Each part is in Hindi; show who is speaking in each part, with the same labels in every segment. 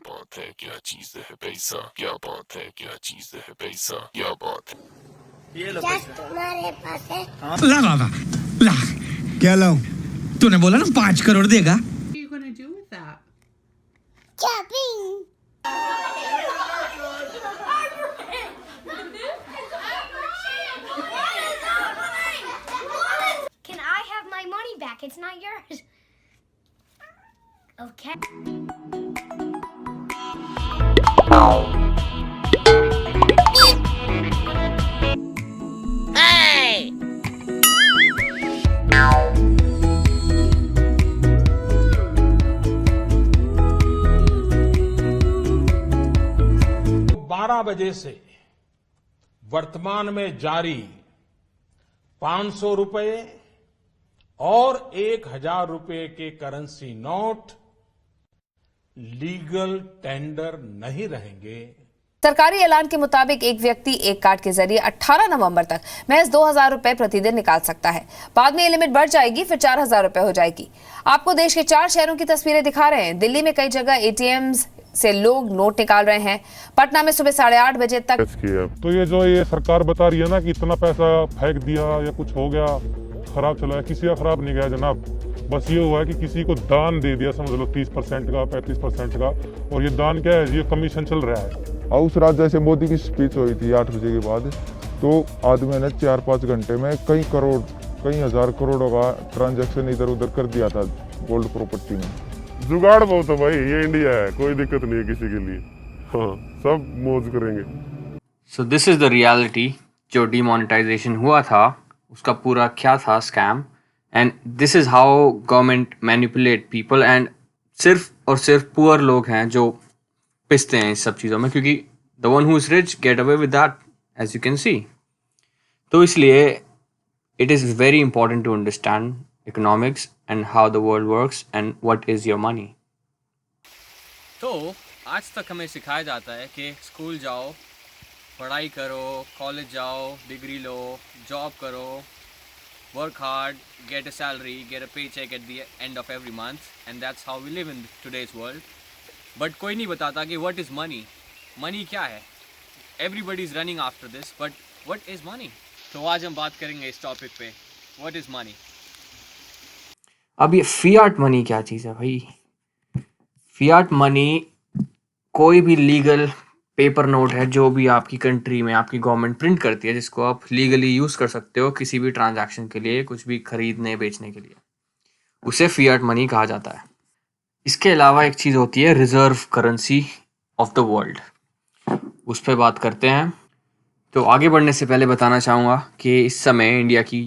Speaker 1: बात है, क्या चीज है पैसा, क्या बात है, क्या चीज है पैसा, क्या बात है।
Speaker 2: ये लो
Speaker 3: क्या
Speaker 2: पैसा।
Speaker 3: तुम्हारे पास है?
Speaker 4: ला बाबा ला। क्या लाऊं? तूने बोला ना 5 करोड़ देगा।
Speaker 5: What are you gonna do with that?
Speaker 3: Shopping. Can I have my money back? It's not yours. Okay.
Speaker 6: बारह बजे से वर्तमान में जारी 500 रुपए और 1000 रुपए के करेंसी नोट लीगल टेंडर नहीं रहेंगे।
Speaker 7: सरकारी ऐलान के मुताबिक एक व्यक्ति एक कार्ड के जरिए 18 नवंबर तक महज 2000 रुपए प्रतिदिन निकाल सकता है। बाद में ये लिमिट बढ़ जाएगी, फिर 4000 रुपए हो जाएगी। आपको देश के 4 शहरों की तस्वीरें दिखा रहे हैं। दिल्ली में कई जगह एटीएम्स से लोग नोट निकाल रहे हैं। पटना में सुबह 8:30 बजे तक।
Speaker 8: तो ये सरकार बता रही है ना कि इतना पैसा फेंक दिया या कुछ हो गया, खराब चला है, किसी का खराब नहीं गया जनाब। बस ये हुआ है कि किसी को दान दे दिया, समझ लो 30% का, 35% का। और ये दान क्या है? ये कमीशन चल रहा है।
Speaker 9: उस रात जैसे मोदी की स्पीच हुई थी 8 बजे के बाद, तो आदमी ने 4-5 घंटे में कई करोड़, कई हजार करोड़ों का ट्रांजैक्शन इधर उधर कर दिया था गोल्ड प्रॉपर्टी में।
Speaker 8: जुगाड़ बहुत है भाई, ये इंडिया है, कोई दिक्कत नहीं है किसी के लिए। हाँ, सब मौज करेंगे।
Speaker 10: So this is the reality. जो डिमोनेटाइजेशन हुआ था उसका पूरा क्या था? Scam. And this is how government manipulate people. And सिर्फ और सिर्फ पुअर लोग हैं जो पिसते हैं इस सब चीज़ों में, क्योंकि the one who is rich get away with that, as you can see. तो इसलिए it is very important to understand economics and how the world works and what is your money.
Speaker 11: तो आज तक हमें सिखाया जाता है कि स्कूल जाओ, पढ़ाई करो, कॉलेज जाओ, डिग्री लो, जॉब करो, work hard, get a salary, get a paycheck at the end of every month, and that's how we live in today's world. But कोई नहीं बताता कि what is money? Money क्या है? Everybody is running after this, but what is money? तो आज हम बात करेंगे इस टॉपिक पे, what is money?
Speaker 10: अब ये फियाट मनी क्या चीज़ है भाई? फियाट मनी कोई भी लीगल पेपर नोट है जो भी आपकी कंट्री में आपकी गवर्नमेंट प्रिंट करती है, जिसको आप लीगली यूज़ कर सकते हो किसी भी ट्रांजैक्शन के लिए, कुछ भी खरीदने बेचने के लिए, उसे फियाट मनी कहा जाता है। इसके अलावा एक चीज़ होती है reserve currency of the world, उस पर बात करते हैं। तो आगे बढ़ने से पहले बताना चाहूँगा कि इस समय इंडिया की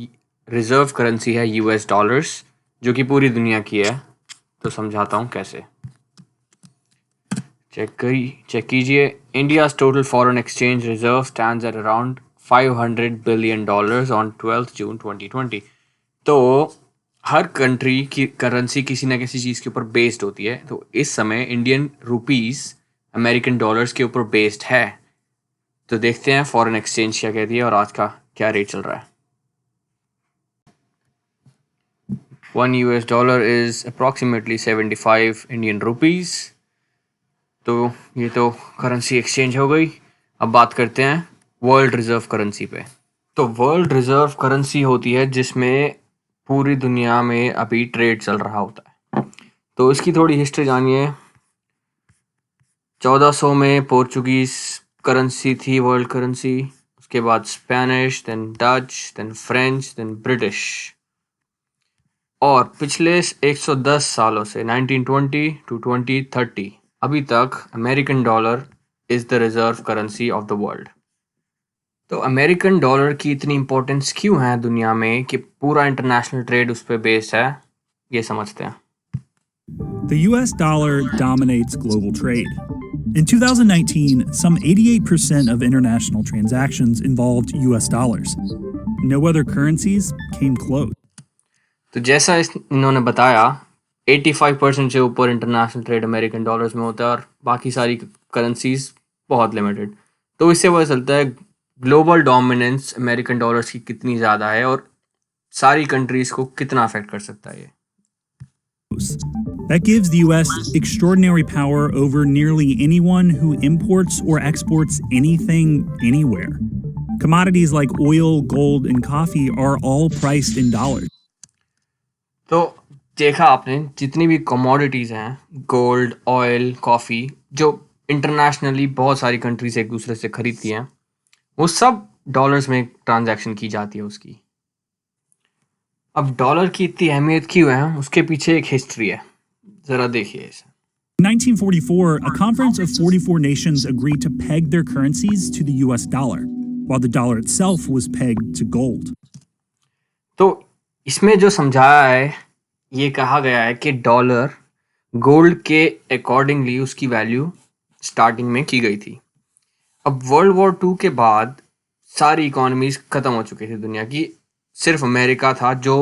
Speaker 10: रिजर्व करेंसी है US डॉलर्स, जो कि पूरी दुनिया की है। तो समझाता हूँ कैसे। चेक कीजिए। India's total foreign exchange reserve stands at around $500 billion on 12 जून 2020। तो हर कंट्री की करेंसी किसी ना किसी चीज़ के ऊपर बेस्ड होती है। तो इस समय इंडियन रुपीस अमेरिकन डॉलर्स के ऊपर बेस्ड है। तो देखते हैं फॉरेन एक्सचेंज क्या कहती है और आज का क्या रेट चल रहा है। $1 is approximately 75 Indian rupees। तो ये तो करेंसी एक्सचेंज हो गई। अब बात करते हैं वर्ल्ड रिजर्व करेंसी पे। तो वर्ल्ड रिजर्व करेंसी होती है जिसमें पूरी दुनिया में अभी ट्रेड चल रहा होता है। तो इसकी थोड़ी हिस्ट्री जानिए। 1400 में पोर्चुगीज करेंसी थी वर्ल्ड करेंसी, उसके बाद Spanish, then Dutch, then French, then British. और पिछले 110 सालों से 1920 to 2030 अभी तक American dollar is the reserve currency of the world. तो अमेरिकन डॉलर की इतनी इम्पोर्टेंस क्यों है दुनिया में कि पूरा इंटरनेशनल ट्रेड उस पर बेस्ड है, ये समझते हैं।
Speaker 12: The US dollar dominates global trade. In 2019, some 88% of international transactions involved US dollars. No other currencies came close.
Speaker 10: तो जैसा इन्होंने बताया 85% से ऊपर इंटरनेशनल ट्रेड अमेरिकन डॉलर्स में होता है और बाकी सारी करेंसीज बहुत लिमिटेड। तो इससे पता चलता है ग्लोबल डोमिनेंस अमेरिकन डॉलर्स की कितनी ज़्यादा है और सारी कंट्रीज़ को कितना अफेक्ट कर सकता है ये।
Speaker 12: That gives the US extraordinary power over nearly anyone who imports or exports anything anywhere. Commodities like oil, gold, and coffee are all priced in dollars.
Speaker 10: तो देखा आपने जितनी भी कमोडिटीज़ हैं, गोल्ड, ऑयल, कॉफ़ी, जो इंटरनेशनली बहुत सारी कंट्रीज एक दूसरे से खरीदती हैं, वो सब डॉलर्स में ट्रांजैक्शन की जाती है उसकी। अब डॉलर की इतनी अहमियत क्यों है, उसके पीछे एक हिस्ट्री है, ज़रा देखिए इसे।
Speaker 12: In 1944, a conference of 44 nations agreed to peg their currencies to the US dollar, while the dollar itself was pegged to gold.
Speaker 10: तो इसमें जो समझाया है, ये कहा गया है कि डॉलर गोल्ड के अकॉर्डिंगली उसकी वैल्यू स्टार्टिंग में की गई थी। अब वर्ल्ड वॉर 2 के बाद सारी इकोनॉमीज ख़त्म हो चुकी थी दुनिया की, सिर्फ अमेरिका था जो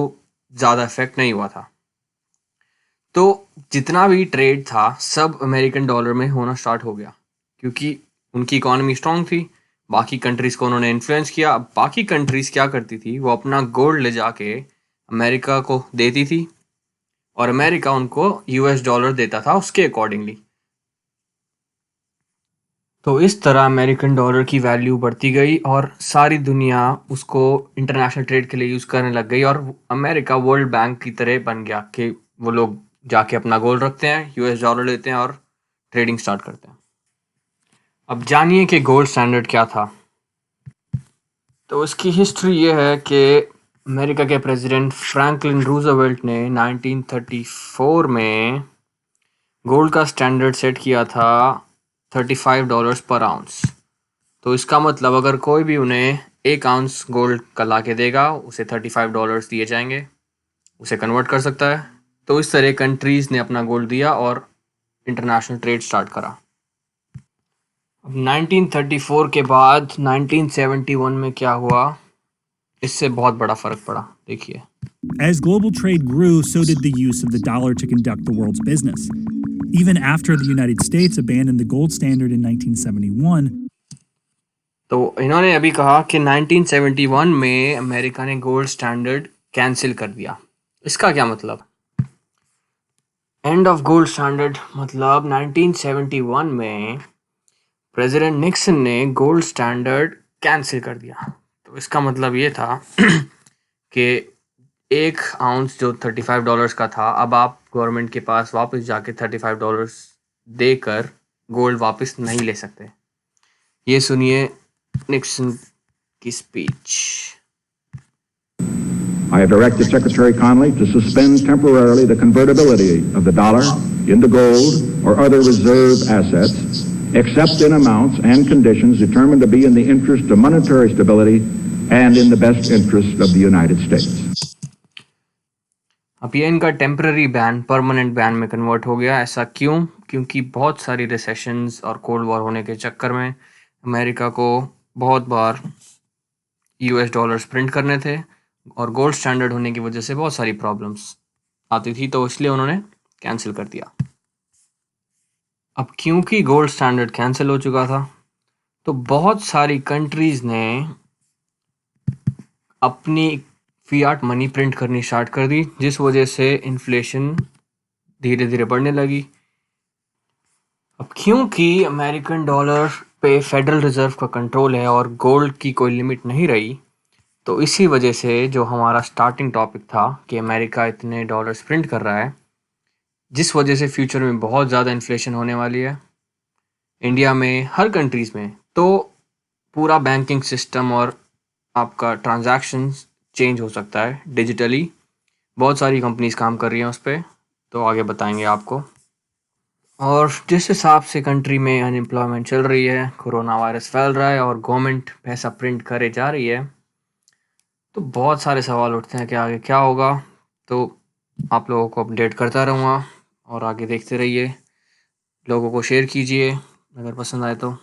Speaker 10: ज़्यादा इफेक्ट नहीं हुआ था। तो जितना भी ट्रेड था सब अमेरिकन डॉलर में होना स्टार्ट हो गया, क्योंकि उनकी इकोनॉमी स्ट्रांग थी। बाकी कंट्रीज़ को उन्होंने इन्फ्लुएंस किया। अब बाकी कंट्रीज़ क्या करती थी, वो अपना गोल्ड ले जाके अमेरिका को देती थी और अमेरिका उनको यूएस डॉलर देता था उसके अकॉर्डिंगली। तो इस तरह अमेरिकन डॉलर की वैल्यू बढ़ती गई और सारी दुनिया उसको इंटरनेशनल ट्रेड के लिए यूज़ करने लग गई और अमेरिका वर्ल्ड बैंक की तरह बन गया कि वो लोग जाके अपना गोल्ड रखते हैं, यूएस डॉलर लेते हैं और ट्रेडिंग स्टार्ट करते हैं। अब जानिए कि गोल्ड स्टैंडर्ड क्या था। तो इसकी हिस्ट्री ये है कि अमेरिका के प्रेसिडेंट फ्रैंकलिन रूजवेल्ट ने 1934 में गोल्ड का स्टैंडर्ड सेट किया था $35 पर आउंस। तो इसका मतलब अगर कोई भी उन्हें 1 आउंस गोल्ड का ला के देगा, उसे $35 दिए जाएंगे, उसे कन्वर्ट कर सकता है। तो इस तरह कंट्रीज़ ने अपना गोल्ड दिया और इंटरनेशनल ट्रेड स्टार्ट करा। अब 1934 के बाद 1971 में क्या हुआ, इससे बहुत बड़ा फ़र्क पड़ा। देखिए,
Speaker 12: As global trade grew, so did the use of the dollar to conduct the world's business. Even after the United States abandoned the gold standard in 1971,
Speaker 10: तो इन्होंने अभी कहा कि 1971 में अमेरिका ने गोल्ड स्टैंडर्ड कैंसिल कर दिया। इसका क्या मतलब? एंड ऑफ गोल्ड स्टैंडर्ड मतलब 1971 में प्रेसिडेंट निक्सन ने गोल्ड स्टैंडर्ड कैंसिल कर दिया। तो इसका मतलब ये था कि 1 आउंस जो $35 का था, अब आप गवर्नमेंट के पास वापस जाके $35 देकर गोल्ड वापस नहीं ले सकते। ये सुनिए निक्सन की speech.
Speaker 2: I have directed Secretary Connally to suspend temporarily the convertibility of the dollar into gold or other reserve assets, except in amounts and conditions determined to be in the interest of monetary stability and in the best interest of the United States.
Speaker 10: अब ये इनका टेम्पररी बैन परमानेंट बैन में कन्वर्ट हो गया। ऐसा क्यों? क्योंकि बहुत सारी रिसेशंस और कोल्ड वॉर होने के चक्कर में अमेरिका को बहुत बार यूएस डॉलर्स प्रिंट करने थे और गोल्ड स्टैंडर्ड होने की वजह से बहुत सारी प्रॉब्लम्स आती थी, तो इसलिए उन्होंने कैंसिल कर दिया। अब क्योंकि गोल्ड स्टैंडर्ड कैंसिल हो चुका था, तो बहुत सारी कंट्रीज़ ने अपनी फियाट मनी प्रिंट करनी स्टार्ट कर दी, जिस वजह से इन्फ्लेशन धीरे धीरे बढ़ने लगी। अब क्योंकि अमेरिकन डॉलर पे फेडरल रिजर्व का कंट्रोल है और गोल्ड की कोई लिमिट नहीं रही, तो इसी वजह से जो हमारा स्टार्टिंग टॉपिक था कि अमेरिका इतने डॉलर्स प्रिंट कर रहा है, जिस वजह से फ्यूचर में बहुत ज़्यादा इन्फ्लेशन होने वाली है इंडिया में, हर कंट्रीज़ में, तो पूरा बैंकिंग सिस्टम और आपका ट्रांजैक्शंस चेंज हो सकता है डिजिटली। बहुत सारी कंपनीज काम कर रही हैं उस पर, तो आगे बताएंगे आपको। और जिस हिसाब से कंट्री में अनएम्प्लॉयमेंट चल रही है, कोरोना वायरस फैल रहा है और गवर्नमेंट पैसा प्रिंट करे जा रही है, तो बहुत सारे सवाल उठते हैं कि आगे क्या होगा। तो आप लोगों को अपडेट करता रहूँगा और आगे देखते रहिए। लोगों को शेयर कीजिए अगर पसंद आए तो।